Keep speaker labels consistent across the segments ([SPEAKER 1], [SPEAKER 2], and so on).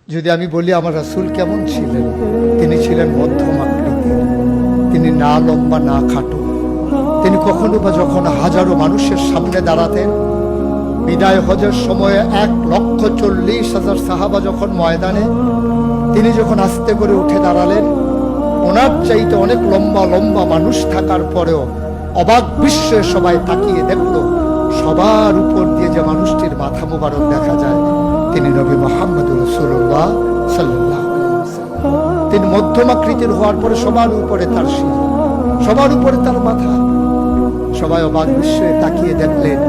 [SPEAKER 1] যদি আমি বলি আমার রাসূল কেমন ছিলেন, তিনি ছিলেন মধ্যম আকৃতির, তিনি না লম্বা না খাটো। তিনি কখনো বা যখন হাজারো মানুষের সামনে দাঁড়াতেন, বিদায় হজের সময়ে 1,40,000 সাহাবা যখন ময়দানে, তিনি যখন আস্তে করে উঠে দাঁড়ালেন, ওনার চাইতে অনেক লম্বা লম্বা মানুষ থাকার পরেও অবাক বিস্ময়ে সবাই তাকিয়ে দেখল, সবার উপর দিয়ে যে মানুষটির মাথা মোবারক দেখা যায়, তিনি নবী মুহাম্মদুর রাসূলুল্লাহ সাল্লাল্লাহু আলাইহি ওয়াসাল্লাম। তিনি মধ্যম আকৃতির হওয়ার পরে সবার উপরে তার শির, সবার উপরে তার মাথা। সবাই অবাক বিস্ময়ে তাকিয়ে দেখলেন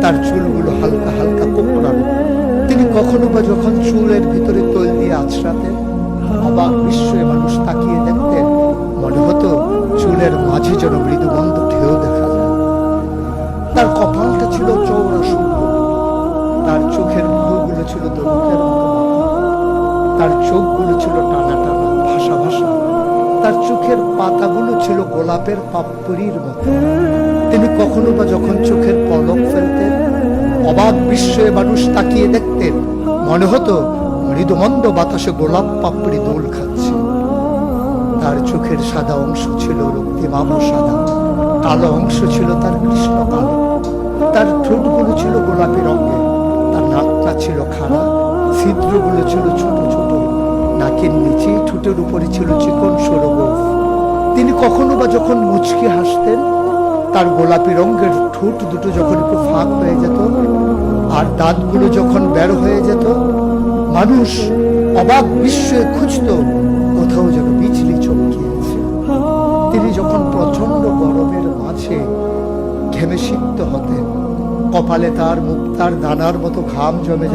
[SPEAKER 1] তার চুলগুলো হালকা হালকা কোঁকড়ানো। তিনি কখনো বা যখন চুলের ভিতরে তৈল দিয়ে আছড়াতেন, অবাক বিস্ময়ে মানুষ তাকিয়ে দেখতেন, মনে হতো চুলের মাঝে যেন মৃদুমন্দ ঢেউ দেখা যায়। তার কপালটা ছিল চওড়া শুভ্র, তার চোখের ভ্রুগুলো ছিল ধনুকের মতো মাথা, তার চোখগুলো ছিল টানা টানা ভাসা ভাসা, তার চোখের পাতাগুলো ছিল গোলাপের পাপড়ির মতো। তিনি কখনো বা যখন চোখের পলক ফেলতেন, অবাক বিস্ময়ে মানুষ তাকিয়ে দেখতেন, মনে হতো মৃদুমন্দ বাতাসে গোলাপ পাপড়ি দোল খাচ্ছে। তার চোখের সাদা অংশ ছিল রক্তিমাভ সাদা, কালো অংশ ছিল তার কৃষ্ণ কালো। তার ঠোঁটগুলো ছিল গোলাপি রঙের, তার নাকটা ছিল খাড়া, ছিদ্রগুলো ছিল ছোট ছোট, নাকের নিচে ঠোঁটের উপরে ছিল চিকন সরু গোঁফ। তিনি কখনো বা যখন মুচকি হাসতেন, তার গোলাপি রঙের ঠোঁট দুটো যখন একটু ফাঁক হয়ে যেত আর দাঁতগুলো যখন বের হয়ে যেত, মানুষ অবাক বিস্ময়ে খুঁজত কোথাও যেন বিজলি চমকিয়েছে। তিনি যখন প্রচন্ড গরমের মাঝে ঘেমে সিক্ত হতেন, কপালে তার মুক্তার দানার মতো ঘাম জমে যেত।